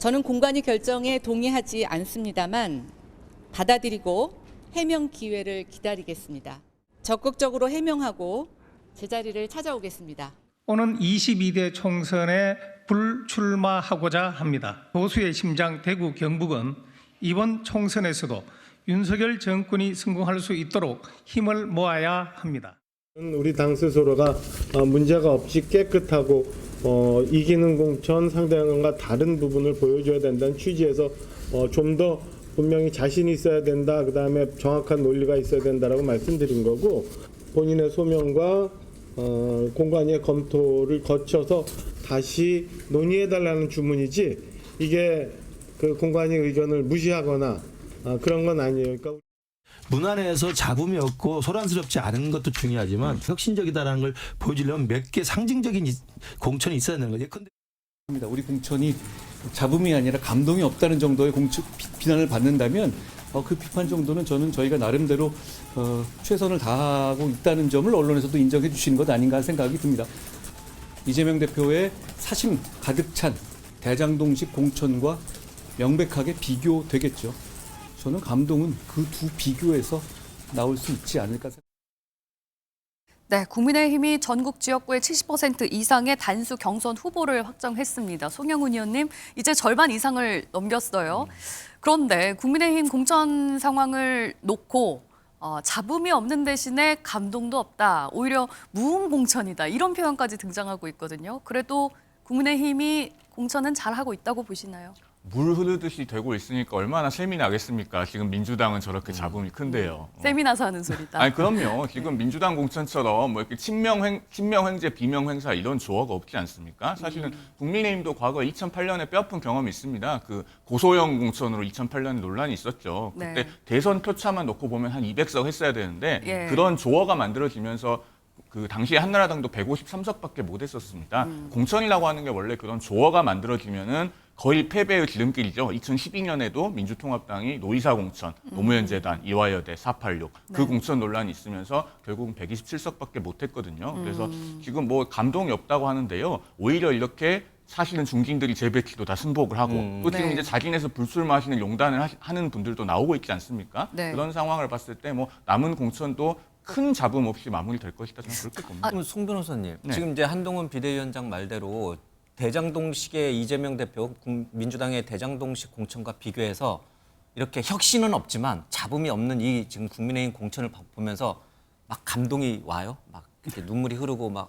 저는 공관위 결정에 동의하지 않습니다만 받아들이고 해명 기회를 기다리겠습니다. 적극적으로 해명하고 제자리를 찾아오겠습니다. 오는 22대 총선에 불출마하고자 합니다. 보수의 심장 대구 경북은 이번 총선에서도 윤석열 정권이 성공할 수 있도록 힘을 모아야 합니다. 우리 당 스스로가 문제가 없이 깨끗하고 이기는 공천 상대방과 다른 부분을 보여줘야 된다는 취지에서 좀 더 분명히 자신이 있어야 된다. 그다음에 정확한 논리가 있어야 된다라고 말씀드린 거고 본인의 소명과 공관위의 검토를 거쳐서 다시 논의해달라는 주문이지 이게 그 공관위 의견을 무시하거나 그런 건 아니에요. 그러니까 문안에서 잡음이 없고 소란스럽지 않은 것도 중요하지만 혁신적이다라는 걸 보여주려면 몇 개 상징적인 공천이 있어야 되는 거죠. 우리 공천이 잡음이 아니라 감동이 없다는 정도의 비난을 받는다면 그 비판 정도는 저희가 나름대로 최선을 다하고 있다는 점을 언론에서도 인정해 주시는 것 아닌가 하는 생각이 듭니다. 이재명 대표의 사심 가득 찬 대장동식 공천과 명백하게 비교되겠죠. 저는 감동은 그 두 비교에서 나올 수 있지 않을까 생각합니다. 네, 국민의힘이 전국 지역구의 70% 이상의 단수 경선 후보를 확정했습니다. 송영훈 의원님, 이제 절반 이상을 넘겼어요. 그런데 국민의힘 공천 상황을 놓고 잡음이 없는 대신에 감동도 없다. 오히려 무음 공천이다. 이런 표현까지 등장하고 있거든요. 그래도 국민의힘이 공천은 잘하고 있다고 보시나요? 물 흐르듯이 되고 있으니까 얼마나 셈이 나겠습니까? 지금 민주당은 저렇게 잡음이 큰데요. 셈이 나서 하는 소리다. 아니 그럼요. 지금 민주당 공천처럼 뭐 이렇게 친명횡재, 비명횡사 이런 조어가 없지 않습니까? 사실은 국민의힘도 과거 2008년에 뼈아픈 경험이 있습니다. 그 고소형 공천으로 2008년에 논란이 있었죠. 그때 네. 대선 표차만 놓고 보면 한 200석 했어야 되는데 예. 그런 조어가 만들어지면서 그 당시에 한나라당도 153석밖에 못 했었습니다. 공천이라고 하는 게 원래 그런 조어가 만들어지면은 거의 패배의 지름길이죠. 2012년에도 민주통합당이 노이사 공천, 노무현 재단, 이화여대, 486 그 네. 공천 논란이 있으면서 결국은 127석밖에 못 했거든요. 그래서 지금 뭐 감동이 없다고 하는데요. 오히려 이렇게 사실은 중진들이 재배치도 다 승복을 하고 또 지금 네. 이제 자진해서 불출마하시는 용단을 하는 분들도 나오고 있지 않습니까? 네. 그런 상황을 봤을 때 뭐 남은 공천도 큰 잡음 없이 마무리될 것이다. 저는 그렇게 봅니다. 그럼 송 변호사님, 네. 지금 이제 한동훈 비대위원장 말대로 대장동식의 이재명 대표 민주당의 대장동식 공천과 비교해서 이렇게 혁신은 없지만 잡음이 없는 이 지금 국민의힘 공천을 보면서 막 감동이 와요. 막 이렇게 눈물이 흐르고 막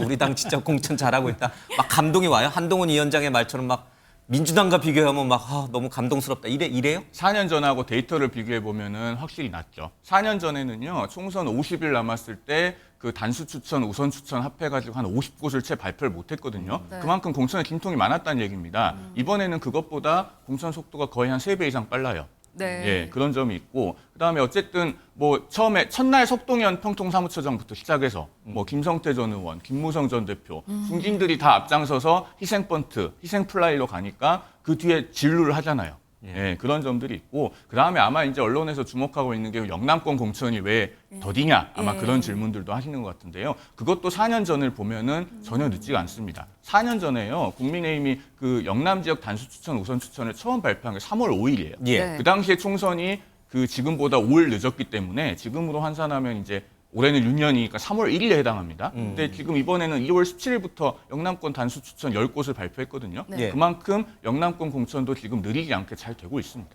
우리 당 진짜 공천 잘하고 있다. 막 감동이 와요. 한동훈 위원장의 말처럼 막 민주당과 비교하면 막 너무 감동스럽다. 이래요? 4년 전하고 데이터를 비교해 보면은 확실히 낫죠. 4년 전에는요, 총선 50일 남았을 때 그 단수 추천, 우선 추천 합해가지고 한 50곳을 채 발표를 못 했거든요. 네. 그만큼 공천에 진통이 많았다는 얘기입니다. 이번에는 그것보다 공천 속도가 거의 한 3배 이상 빨라요. 네. 예, 그런 점이 있고, 그다음에 어쨌든 뭐 처음에 첫날 석동현 평통사무처장부터 시작해서 뭐 김성태 전 의원, 김무성 전 대표, 중진들이 다 앞장서서 희생번트, 희생플라이로 가니까 그 뒤에 진루를 하잖아요. 예, 그런 점들이 있고, 그다음에 아마 이제 언론에서 주목하고 있는 게 영남권 공천이 왜 더디냐 아마 그런 질문들도 하시는 것 같은데요. 그것도 4년 전을 보면은 전혀 늦지가 않습니다. 4년 전에요, 국민의힘이 그 영남 지역 단수 추천, 우선 추천을 처음 발표한 게 3월 5일이에요. 예. 네. 그 당시에 총선이 그 지금보다 5일 늦었기 때문에 지금으로 환산하면 이제 올해는 6년이니까 3월 1일에 해당합니다. 근데 지금 이번에는 2월 17일부터 영남권 단수 추천 10곳을 발표했거든요. 네. 그만큼 영남권 공천도 지금 느리지 않게 잘 되고 있습니다.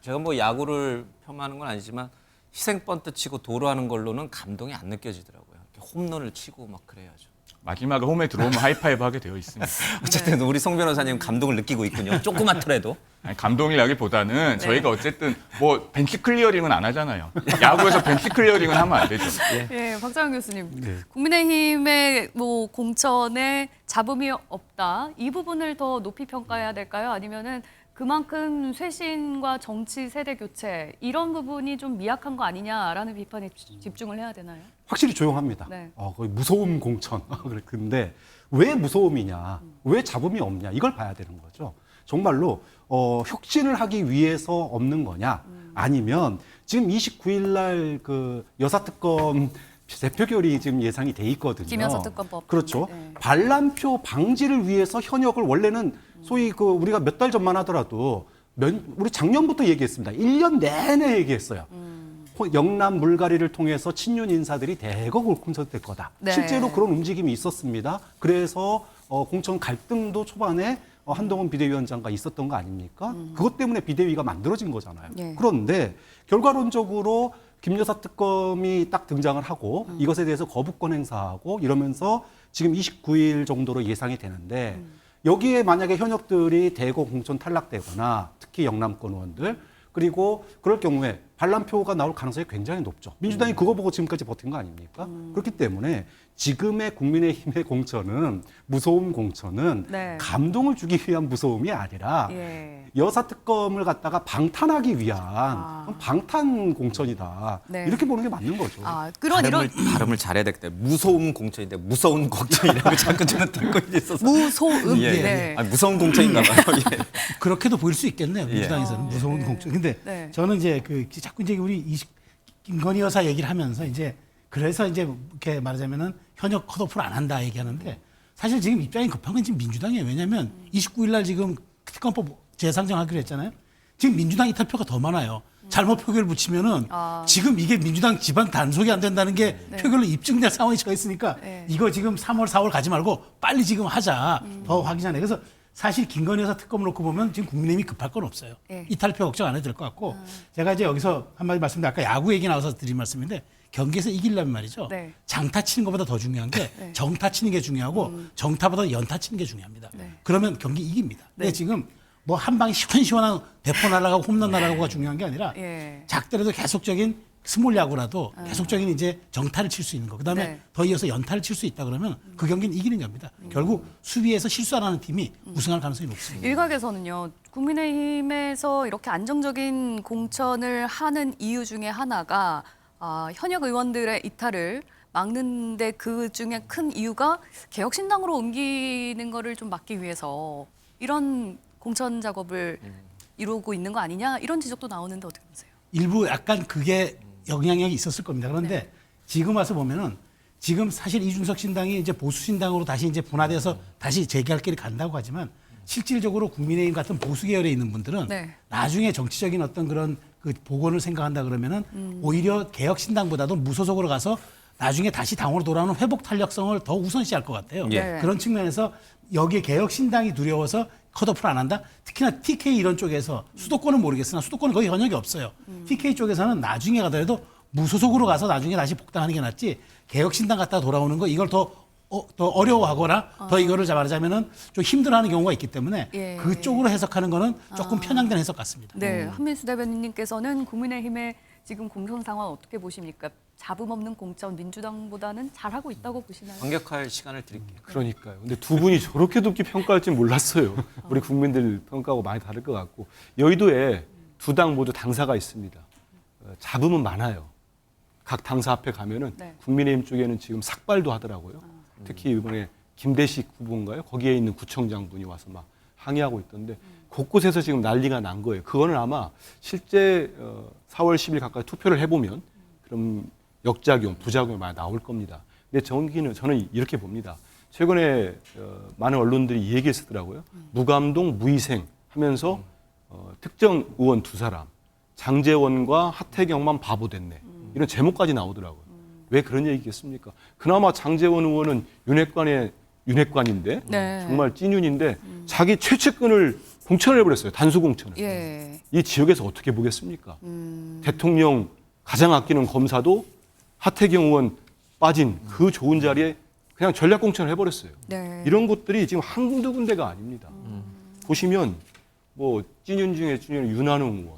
제가 뭐 야구를 폄하하는 건 아니지만 희생번트 치고 도루하는 걸로는 감동이 안 느껴지더라고요. 이렇게 홈런을 치고 막 그래야죠. 마지막에 홈에 들어오면 하이파이브 하게 되어 있습니다. 어쨌든 우리 송 변호사님 감동을 느끼고 있군요. 조그맣더라도. 아니, 감동이라기보다는 저희가 어쨌든 뭐 벤치 클리어링은 안 하잖아요. 야구에서 벤치 클리어링은 하면 안 되죠. 네, 박장훈 교수님. 국민의힘의 뭐 공천에 잡음이 없다. 이 부분을 더 높이 평가해야 될까요? 아니면은 그만큼 쇄신과 정치 세대 교체 이런 부분이 좀 미약한 거 아니냐라는 비판에 집중을 해야 되나요? 확실히 조용합니다. 네. 거의 무서움 공천. 근데 왜 무서움이냐, 왜 잡음이 없냐 이걸 봐야 되는 거죠. 정말로 혁신을 하기 위해서 없는 거냐, 아니면 지금 29일 날 그 여사특검 대표결이 지금 예상이 돼 있거든요. 김여사 특검법. 그렇죠. 네. 반란표 방지를 위해서 현역을 원래는 소위 그 우리가 몇 달 전만 하더라도 우리 작년부터 얘기했습니다. 1년 내내 얘기했어요. 영남 물갈이를 통해서 친윤 인사들이 대거 공천될 거다. 네. 실제로 그런 움직임이 있었습니다. 그래서 공천 갈등도 초반에 한동훈 비대위원장과 있었던 거 아닙니까? 그것 때문에 비대위가 만들어진 거잖아요. 예. 그런데 결과론적으로 김 여사 특검이 딱 등장을 하고 이것에 대해서 거부권 행사하고 이러면서 지금 29일 정도로 예상이 되는데 여기에 만약에 현역들이 대거 공천 탈락되거나 특히 영남권 의원들 그리고 그럴 경우에 반란표가 나올 가능성이 굉장히 높죠. 민주당이 그거 보고 지금까지 버틴 거 아닙니까? 그렇기 때문에 지금의 국민의힘의 공천은 무서운 공천은 네. 감동을 주기 위한 무서움이 아니라 예. 여사 특검을 갖다가 방탄하기 위한 방탄 공천이다. 네. 이렇게 보는 게 맞는 거죠. 그런 이런 발음을 잘해야 되겠다. 무서운 공천인데 무서운 공천이라고 자꾸 저는 듣고 있어서. 무소음. 예. 네. 아니, 무서운 공천인가 봐요. 예. 그렇게도 보일 수 있겠네요. 민주당에서는 무서운 공천. 근데 네. 저는 이제 자꾸 이제 우리 김건희 여사 얘기를 하면서 이제 그래서 이제 이렇게 말하자면은 현역 컷오프를 안 한다 얘기하는데 사실 지금 입장이 급한 건 지금 민주당이에요. 왜냐하면 29일 날 지금 특검법 재상정하기로 했잖아요. 지금 민주당 이탈표가 더 많아요. 잘못 표결을 붙이면은 지금 이게 민주당 집안 단속이 안 된다는 게 표결로 입증될 상황이 처했으니까 이거 지금 3월, 4월 가지 말고 빨리 지금 하자. 더 하기 전에. 그래서 사실 김건희 여사 특검을 놓고 보면 지금 국민의힘이 급할 건 없어요. 이탈표 걱정 안 해도 될 것 같고 제가 이제 여기서 한마디 말씀드리면 아까 야구 얘기 나와서 드린 말씀인데 경기에서 이기려면 말이죠. 네. 장타 치는 것보다 더 중요한 게 정타 치는 게 중요하고 정타보다 연타 치는 게 중요합니다. 그러면 경기 이깁니다. 근데 지금 뭐 한 방에 시원시원한 대포 날아가고 홈런 날아가고가 중요한 게 아니라 작더라도 계속적인 스몰 야구라도 계속적인 이제 정타를 칠 수 있는 거. 그다음에 더 이어서 연타를 칠 수 있다 그러면 그 경기는 이기는 겁니다. 결국 수비에서 실수 안 하는 팀이 우승할 가능성이 높습니다. 일각에서는요. 국민의힘에서 이렇게 안정적인 공천을 하는 이유 중에 하나가 현역 의원들의 이탈을 막는데 그 중에 큰 이유가 개혁신당으로 옮기는 거를 좀 막기 위해서 이런 공천 작업을 이루고 있는 거 아니냐 이런 지적도 나오는데 어떻게 보세요? 일부 약간 그게 영향력이 있었을 겁니다. 그런데 지금 와서 보면은 지금 사실 이준석 신당이 이제 보수 신당으로 다시 이제 분화돼서 다시 재개할 길을 간다고 하지만 실질적으로 국민의힘 같은 보수 계열에 있는 분들은 나중에 정치적인 어떤 그런 그 복원을 생각한다 그러면은 오히려 개혁 신당보다도 무소속으로 가서 나중에 다시 당으로 돌아오는 회복 탄력성을 더 우선시할 것 같아요. 그런 측면에서 여기에 개혁 신당이 두려워서 컷오프를 안 한다. 특히나 TK 이런 쪽에서 수도권은 모르겠으나 수도권은 거의 현역이 없어요. TK 쪽에서는 나중에 가더라도 무소속으로 가서 나중에 다시 복당하는 게 낫지 개혁 신당 갔다 돌아오는 거 이걸 더 어려워하거나 더 이거를 말하자면은 좀 힘들어하는 경우가 있기 때문에 그쪽으로 해석하는 거는 조금 편향된 해석 같습니다. 네, 한민수 대변인님께서는 국민의힘의 지금 공천 상황 어떻게 보십니까? 잡음 없는 공천 민주당보다는 잘하고 있다고 보시나요? 반격할 시간을 드릴게요. 그러니까요. 근데 두 분이 저렇게 높게 평가할 줄 몰랐어요. 우리 국민들 평가하고 많이 다를 것 같고 여의도에 두 당 모두 당사가 있습니다. 잡음은 많아요. 각 당사 앞에 가면은 국민의힘 쪽에는 지금 삭발도 하더라고요. 특히 이번에 김대식 후보인가요? 거기에 있는 구청장분이 와서 막 항의하고 있던데 곳곳에서 지금 난리가 난 거예요. 그거는 아마 실제 4월 10일 가까이 투표를 해보면 그럼 역작용, 부작용이 많이 나올 겁니다. 근데 저는 이렇게 봅니다. 최근에 많은 언론들이 이 얘기 했었더라고요. 무감동, 무희생 하면서 특정 의원 두 사람, 장제원과 하태경만 바보 됐네. 이런 제목까지 나오더라고요. 왜 그런 얘기겠습니까? 그나마 장제원 의원은 윤핵관인데 정말 찐윤인데 자기 최측근을 공천을 해버렸어요. 단수 공천을. 이 지역에서 어떻게 보겠습니까? 대통령 가장 아끼는 검사도 하태경 의원 빠진 그 좋은 자리에 그냥 전략 공천을 해버렸어요. 이런 것들이 지금 한두 군데가 아닙니다. 보시면 뭐 찐윤 중에 찐윤 윤한홍 의원,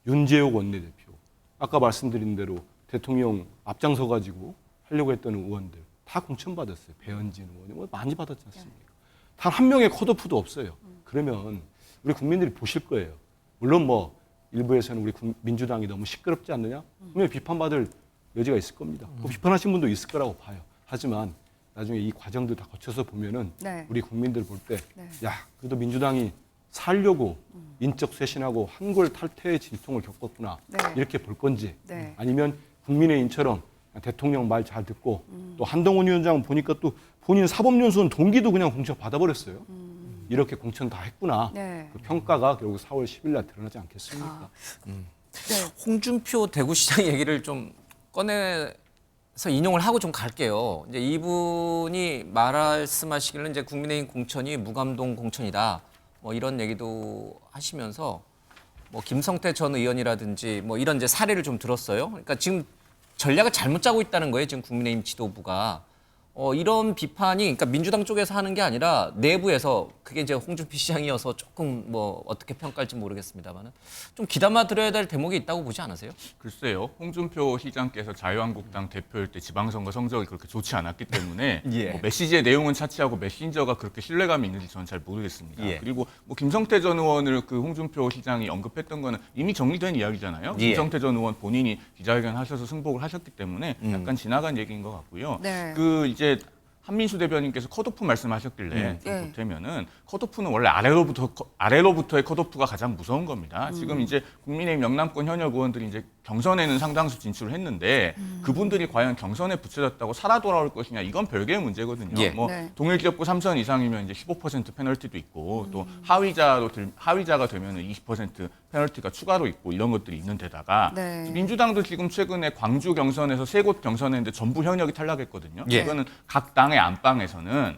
윤재옥 원내대표, 아까 말씀드린 대로 대통령 앞장서 가지고 하려고 했던 의원들 다 공천받았어요. 배현진 의원이 뭐 많이 받았지 않습니까? 단 한 명의 컷오프도 없어요. 그러면 우리 국민들이 보실 거예요. 물론 뭐 일부에서는 우리 민주당이 너무 시끄럽지 않느냐? 분명히 비판받을 여지가 있을 겁니다. 비판하신 분도 있을 거라고 봐요. 하지만 나중에 이 과정들 다 거쳐서 보면은 우리 국민들 볼 때 야, 그래도 민주당이 살려고 인적 쇄신하고 한골 탈퇴의 진통을 겪었구나. 이렇게 볼 건지 아니면 국민의힘처럼 대통령 말 잘 듣고 또 한동훈 위원장은 보니까 또 본인 사법연수원 동기도 그냥 공천 받아버렸어요. 이렇게 공천 다 했구나. 네. 그 평가가 결국 4월 10일 날 드러나지 않겠습니까? 아, 네. 홍준표 대구시장 얘기를 좀 꺼내서 인용을 하고 좀 갈게요. 이제 이분이 말씀하시기는 이제 국민의힘 공천이 무감동 공천이다. 뭐 이런 얘기도 하시면서 뭐 김성태 전 의원이라든지 뭐 이런 이제 사례를 좀 들었어요. 그러니까 지금 전략을 잘못 짜고 있다는 거예요. 지금 국민의힘 지도부가. 이런 비판이 그러니까 민주당 쪽에서 하는 게 아니라 내부에서 그게 이제 홍준표 시장이어서 조금 뭐 어떻게 평가할지 모르겠습니다만은 좀 귀담아 들어야 될 대목이 있다고 보지 않으세요? 글쎄요. 홍준표 시장께서 자유한국당 대표일 때 지방선거 성적이 그렇게 좋지 않았기 때문에 예. 뭐 메시지의 내용은 차치하고 메신저가 그렇게 신뢰감이 있는지 저는 잘 모르겠습니다. 예. 그리고 뭐 김성태 전 의원을 그 홍준표 시장이 언급했던 거는 이미 정리된 이야기잖아요. 예. 김성태 전 의원 본인이 기자회견 하셔서 승복을 하셨기 때문에 약간 지나간 얘기인 것 같고요. 네. 그 이제 한민수 대변인께서 컷오프 말씀하셨길래 좀 예. 보태면은 컷오프는 원래 아래로부터의 컷오프가 가장 무서운 겁니다. 지금 이제 국민의힘 영남권 현역 의원들이 이제 경선에는 상당수 진출을 했는데 그분들이 과연 경선에 붙여졌다고 살아 돌아올 것이냐 이건 별개의 문제거든요. 예. 뭐 네. 동일 지역구 3선 이상이면 이제 15% 페널티도 있고 또 하위자가 되면은 20% 페널티가 추가로 있고 이런 것들이 있는 데다가 네. 민주당도 지금 최근에 광주 경선에서 3곳 경선했는데 전부 현역이 탈락했거든요. 예. 이거는 각 당의 안방에서는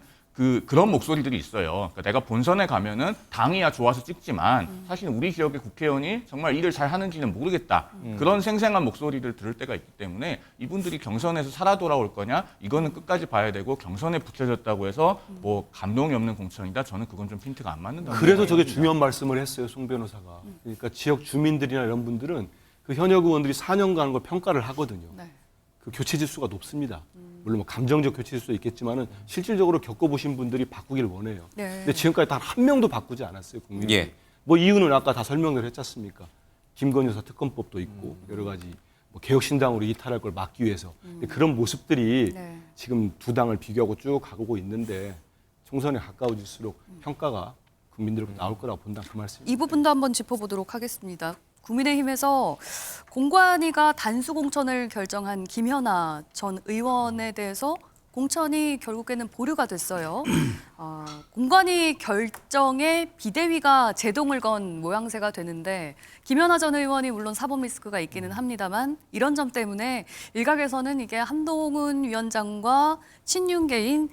그런 목소리들이 있어요. 그러니까 내가 본선에 가면은 당이야 좋아서 찍지만 사실 우리 지역의 국회의원이 정말 일을 잘 하는지는 모르겠다. 그런 생생한 목소리를 들을 때가 있기 때문에 이분들이 경선에서 살아 돌아올 거냐 이거는 끝까지 봐야 되고 경선에 붙여졌다고 해서 뭐 감동이 없는 공천이다. 저는 그건 좀 핀트가 안 맞는다. 그래서 저게 중요한 말씀을 했어요, 송 변호사가. 그러니까 지역 주민들이나 이런 분들은 그 현역 의원들이 4년간 걸 평가를 하거든요. 네. 그 교체 지수가 높습니다. 물론 뭐 감정적 교체 지수도 있겠지만은 실질적으로 겪어보신 분들이 바꾸길 원해요. 네. 근데 지금까지 단 한 명도 바꾸지 않았어요, 국민이. 예. 뭐 이유는 아까 다 설명을 했지 않습니까? 김건희 여사 특검법도 있고 여러 가지 뭐 개혁신당으로 이탈할 걸 막기 위해서 근데 그런 모습들이 네. 지금 두 당을 비교하고 쭉 가고 있는데 총선에 가까워질수록 평가가 국민들로 나올 거라고 본다 그 말씀입니다. 이 부분도 한번 짚어보도록 하겠습니다. 국민의힘에서 공관위가 단수 공천을 결정한 김현아 전 의원에 대해서 공천이 결국에는 보류가 됐어요. 공관위 결정에 비대위가 제동을 건 모양새가 되는데 김현아 전 의원이 물론 사법 리스크가 있기는 합니다만 이런 점 때문에 일각에서는 이게 한동훈 위원장과 친윤계인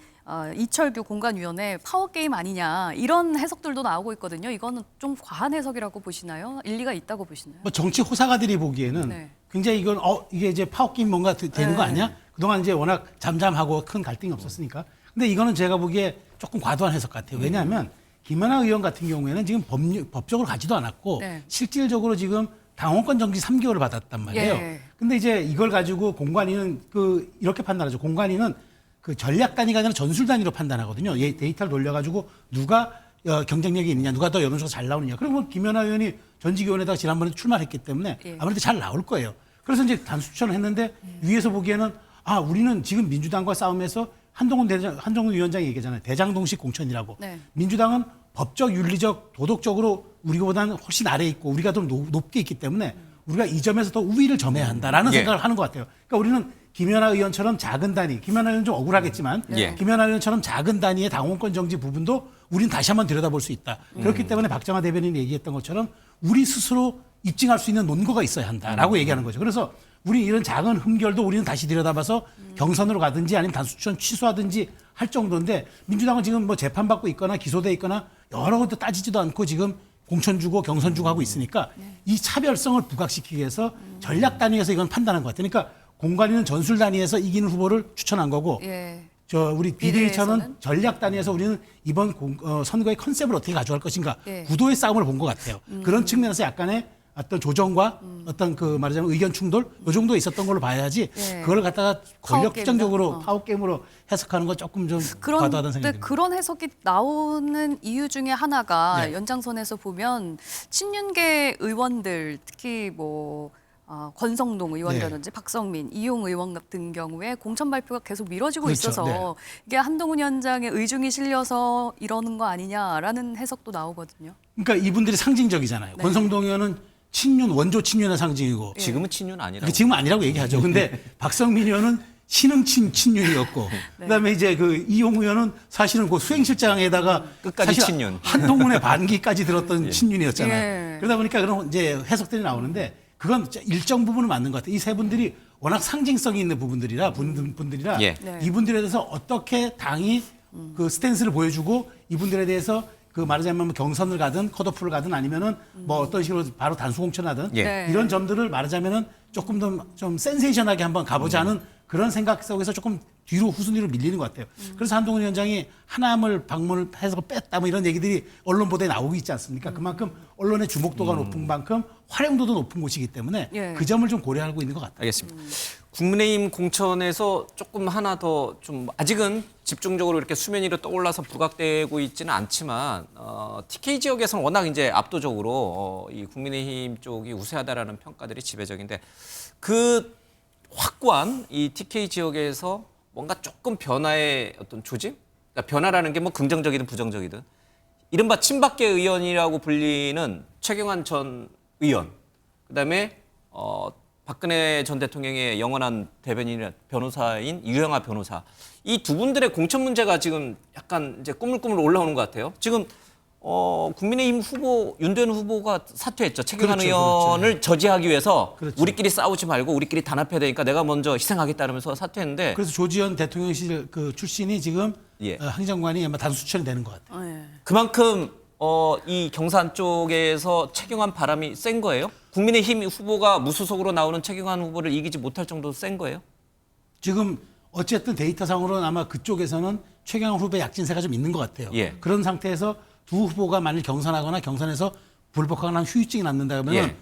이철규 공관위원회 파워게임 아니냐 이런 해석들도 나오고 있거든요. 이거는 좀 과한 해석이라고 보시나요? 일리가 있다고 보시나요? 뭐 정치 호사가들이 보기에는 네. 굉장히 이건 이게 이제 파워게임 뭔가 되는 거 네. 아니야? 그동안 이제 워낙 잠잠하고 큰 갈등이 없었으니까. 근데 이거는 제가 보기에 조금 과도한 해석 같아요. 왜냐하면 김연아 의원 같은 경우에는 지금 법적으로 가지도 않았고 네. 실질적으로 지금 당원권 정지 3개월을 받았단 말이에요. 예. 근데 이제 이걸 가지고 공관위는 이렇게 판단하죠. 공관위는 그 전략 단위가 아니라 전술 단위로 판단하거든요. 데이터를 돌려가지고 누가 경쟁력이 있느냐, 누가 더 여론조사 잘 나오느냐. 그러면 김연아 의원이 전직위원회다가 지난번에 출마했기 때문에 예. 아무래도 잘 나올 거예요. 그래서 이제 단수 추천을 했는데 위에서 보기에는 우리는 지금 민주당과 싸움에서 한동훈 위원장이 얘기하잖아요. 대장동식 공천이라고. 네. 민주당은 법적, 윤리적, 도덕적으로 우리보다는 훨씬 아래에 있고 우리가 좀 높게 있기 때문에 우리가 이 점에서 더 우위를 점해야 한다라는 예. 생각을 하는 것 같아요. 그러니까 우리는 김연아 의원처럼 작은 단위, 김연아 의원 좀 억울하겠지만 예. 김연아 의원처럼 작은 단위의 당원권 정지 부분도 우리는 다시 한번 들여다볼 수 있다. 그렇기 때문에 박정아 대변인이 얘기했던 것처럼 우리 스스로 입증할 수 있는 논거가 있어야 한다라고 얘기하는 거죠. 그래서 우리 이런 작은 흠결도 우리는 다시 들여다봐서 경선으로 가든지 아니면 단수추천 취소하든지 할 정도인데 민주당은 지금 뭐 재판받고 있거나 기소돼 있거나 여러 것도 따지지도 않고 지금 공천 주고 경선 주고 하고 있으니까 이 차별성을 부각시키기 위해서 전략 단위에서 이건 판단한 것 같아요. 그러니까 공관위는 전술 단위에서 이기는 후보를 추천한 거고 예. 우리 비대위에서는? 비대위처는 전략 단위에서 우리는 이번 선거의 컨셉을 어떻게 가져갈 것인가 예. 구도의 싸움을 본 것 같아요. 그런 측면에서 약간의 어떤 조정과 어떤 말하자면 의견 충돌 이 정도 있었던 걸로 봐야지 예. 그걸 갖다가 권력 특정적으로 파워게임이다? 파워게임으로 해석하는 건 조금 좀 과도하다는 생각이 듭니다. 그런 해석이 나오는 이유 중에 하나가 네. 연장선에서 보면 친윤계 의원들 특히 뭐 권성동 의원이라든지 박성민, 이용 의원 같은 경우에 공천 발표가 계속 미뤄지고 그렇죠. 있어서 네. 이게 한동훈 위원장의 의중이 실려서 이러는 거 아니냐라는 해석도 나오거든요. 그러니까 이분들이 상징적이잖아요. 네. 권성동 의원은 원조 친윤의 상징이고 지금은 친윤 아니라고. 지금은 아니라고 얘기하죠. 근데 박성민 의원은 신흥 친윤이었고 그다음에 이제 그 이용우 의원은 사실은 그 수행실장에다가 끝까지 사실 친윤. 한동훈의 반기까지 들었던 친윤이었잖아요. 예. 그러다 보니까 그런 이제 해석들이 나오는데 그건 일정 부분은 맞는 것 같아요. 이 세 분들이 워낙 상징성이 있는 분들이라 예. 네. 이분들에 대해서 어떻게 당이 그 스탠스를 보여주고 이분들에 대해서 그 말하자면 경선을 가든 컷오프를 가든 아니면은 뭐 어떤 식으로 바로 단수 공천하든 예. 네. 이런 점들을 말하자면은 조금 더 좀 센세이션하게 한번 가보자는 그런 생각 속에서 조금 뒤로 후순위로 밀리는 것 같아요. 그래서 한동훈 위원장이 하남을 방문을 해서 뺐다 뭐 이런 얘기들이 언론 보도에 나오고 있지 않습니까? 그만큼 언론의 주목도가 높은 만큼 활용도도 높은 곳이기 때문에 예. 그 점을 좀 고려하고 있는 것 같아요. 알겠습니다. 국민의힘 공천에서 조금 하나 더 좀 아직은 집중적으로 이렇게 수면 위로 떠올라서 부각되고 있지는 않지만 TK 지역에서는 워낙 이제 압도적으로 이 국민의힘 쪽이 우세하다라는 평가들이 지배적인데 그 확고한 이 TK 지역에서 뭔가 조금 변화의 어떤 조짐? 그러니까 변화라는 게 뭐 긍정적이든 부정적이든 이른바 친박계 의원이라고 불리는 최경환 전 의원, 그다음에 박근혜 전 대통령의 영원한 대변인 변호사인 유영하 변호사, 이 두 분들의 공천 문제가 지금 약간 이제 꾸물꾸물 올라오는 것 같아요. 지금 국민의힘 후보 윤대현 후보가 사퇴했죠. 최경환 그렇죠, 의원을 저지하기 위해서 그렇죠. 우리끼리 싸우지 말고 우리끼리 단합해야 되니까 내가 먼저 희생하겠다면서 사퇴했는데 그래서 조지현 대통령실 그 출신이 지금 예. 행정관이 아마 단수 추천이 되는 것 같아요. 예. 그만큼 이 경산 쪽에서 최경환 바람이 센 거예요? 국민의힘 후보가 무소속으로 나오는 최경환 후보를 이기지 못할 정도로 센 거예요? 지금 어쨌든 데이터상으로는 아마 그쪽에서는 최경환 후보의 약진세가 좀 있는 것 같아요. 예. 그런 상태에서 두 후보가 만일 경선하거나 경선에서 불복하거나 하면 후유증이 남는다 그러면 예.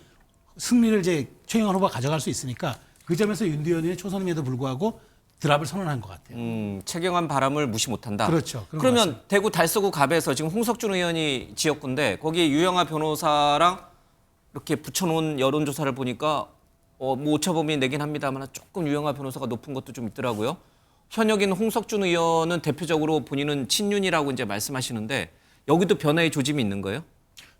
승리를 이제 최경환 후보가 가져갈 수 있으니까 그 점에서 윤대현 의원의 초선임에도 불구하고 드랍을 선언한 것 같아요. 최경환 바람을 무시 못한다. 그렇죠. 그런 것 그러면 같습니다. 대구 달서구 갑에서 지금 홍석준 의원이 지역구인데 거기에 유영하 변호사랑 이렇게 붙여놓은 여론조사를 보니까 뭐 오차범위 내긴 합니다만 조금 유영하 변호사가 높은 것도 좀 있더라고요. 현역인 홍석준 의원은 대표적으로 본인은 친윤이라고 이제 말씀하시는데 여기도 변화의 조짐이 있는 거예요?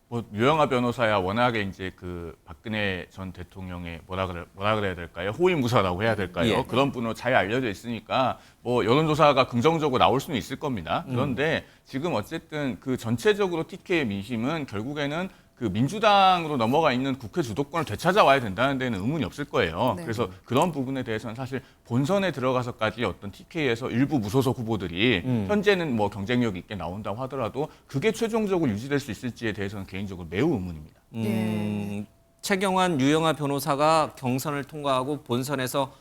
뭐 유영하 변호사야 워낙에 이제 그 박근혜 전 대통령의 뭐라 그래야 될까요? 호위무사라고 해야 될까요? 예. 그런 분으로 잘 알려져 있으니까 뭐 여론조사가 긍정적으로 나올 수는 있을 겁니다. 그런데 지금 어쨌든 그 전체적으로 TK의 민심은 결국에는 그 민주당으로 넘어가 있는 국회 주도권을 되찾아와야 된다는 데는 의문이 없을 거예요. 네. 그래서 그런 부분에 대해서는 사실 본선에 들어가서까지 어떤 TK에서 일부 무소속 후보들이 현재는 뭐 경쟁력 있게 나온다고 하더라도 그게 최종적으로 유지될 수 있을지에 대해서는 개인적으로 매우 의문입니다. 예. 최경환, 유영하 변호사가 경선을 통과하고 본선에서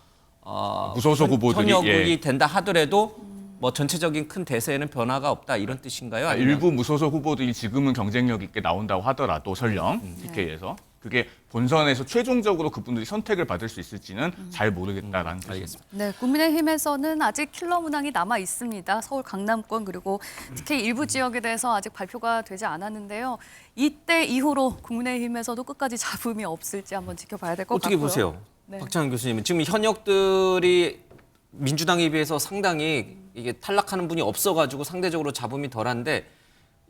무소속 후보들이, 현역이 예. 된다 하더라도 뭐 전체적인 큰 대세에는 변화가 없다 이런 뜻인가요? 아니면 일부 무소속 후보들이 지금은 경쟁력 있게 나온다고 하더라도 설령 TK에서 그게 본선에서 최종적으로 그분들이 선택을 받을 수 있을지는 잘 모르겠다라는 뜻입니다. 알겠습니다. 네, 국민의힘에서는 아직 킬러 문항이 남아 있습니다. 서울 강남권 그리고 특히 일부 지역에 대해서 아직 발표가 되지 않았는데요. 이때 이후로 국민의힘에서도 끝까지 잡음이 없을지 한번 지켜봐야 될 것 같고요. 어떻게 보세요? 네. 박찬원 교수님은 지금 현역들이 민주당에 비해서 상당히 이게 탈락하는 분이 없어가지고 상대적으로 잡음이 덜한데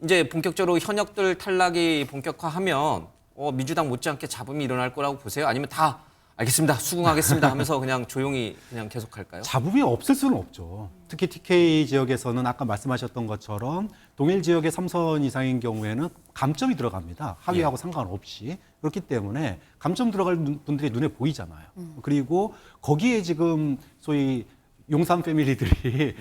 이제 본격적으로 현역들 탈락이 본격화하면 민주당 못지않게 잡음이 일어날 거라고 보세요? 아니면 다 알겠습니다, 수긍하겠습니다 하면서 그냥 조용히 그냥 계속할까요? 잡음이 없을 수는 없죠. 특히 TK 지역에서는 아까 말씀하셨던 것처럼 동일 지역의 3선 이상인 경우에는 감점이 들어갑니다. 하위하고 상관없이. 그렇기 때문에 감점 들어갈 분들이 눈에 보이잖아요. 그리고 거기에 지금 소위 용산 패밀리들이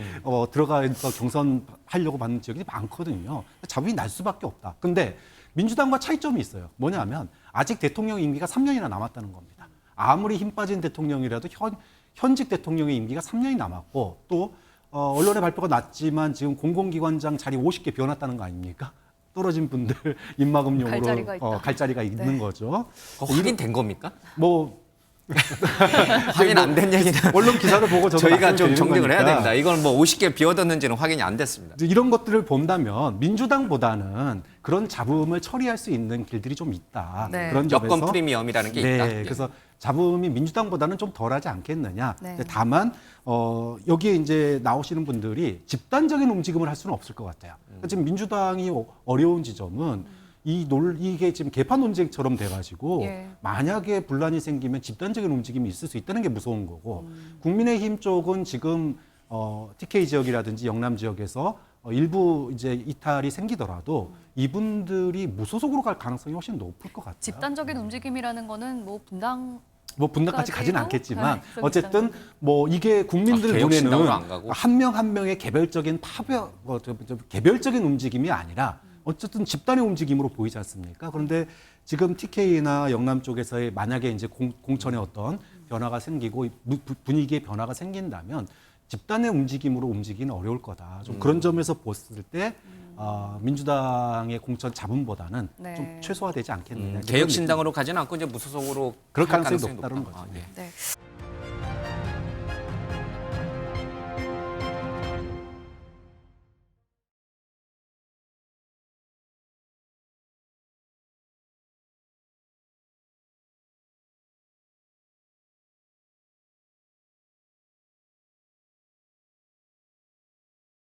들어가서 경선하려고 받는 지역이 많거든요. 잡음이 날 수밖에 없다. 근데 민주당과 차이점이 있어요. 뭐냐면 아직 대통령 임기가 3년이나 남았다는 겁니다. 아무리 힘 빠진 대통령이라도 현직 대통령의 임기가 3년이 남았고 또 언론의 발표가 났지만 지금 공공기관장 자리 50개 비워놨다는 거 아닙니까? 떨어진 분들 입막음용으로 갈 자리가 있다. 갈 자리가 있는 네. 거죠. 확인된 겁니까? 뭐 확인 안 된 얘기는 언론 기사를 보고 저도 저희가 좀 말씀드리는 정리를 해야 거니까. 됩니다. 이건 뭐 50개 비워뒀는지는 확인이 안 됐습니다. 이런 것들을 본다면 민주당보다는 그런 잡음을 처리할 수 있는 길들이 좀 있다. 네. 그런 점에서 여권 프리미엄이라는 게 네, 있다. 그래서 잡음이 민주당보다는 좀 덜하지 않겠느냐. 네. 근데 다만 여기에 이제 나오시는 분들이 집단적인 움직임을 할 수는 없을 것 같아요. 그러니까 지금 민주당이 어려운 지점은 이게 지금 개판 논쟁처럼 돼가지고 예. 만약에 분란이 생기면 집단적인 움직임이 있을 수 있다는 게 무서운 거고 국민의힘 쪽은 지금 TK 지역이라든지 영남 지역에서 일부 이제 이탈이 생기더라도 이분들이 무소속으로 갈 가능성이 훨씬 높을 것 같아요. 집단적인 움직임이라는 거는 뭐 분당 뭐 분당까지 가지는 까지도? 않겠지만 네, 어쨌든 뭐 이게 국민들 개혁신당으로 안 눈에는 가고? 한 명 한 명의 개별적인 개별적인 움직임이 아니라 어쨌든 집단의 움직임으로 보이지 않습니까? 그런데 지금 TK나 영남 쪽에서의 만약에 이제 공천에 어떤 변화가 생기고 분위기의 변화가 생긴다면 집단의 움직임으로 움직이기는 어려울 거다. 좀 그런 점에서 봤을 때 민주당의 공천 잡음보다는 네. 좀 최소화되지 않겠느냐. 개혁신당으로 가지는 않고 이제 무소속으로 그럴 할 가능성이 가능성이 높다는 높다. 거죠. 예. 네.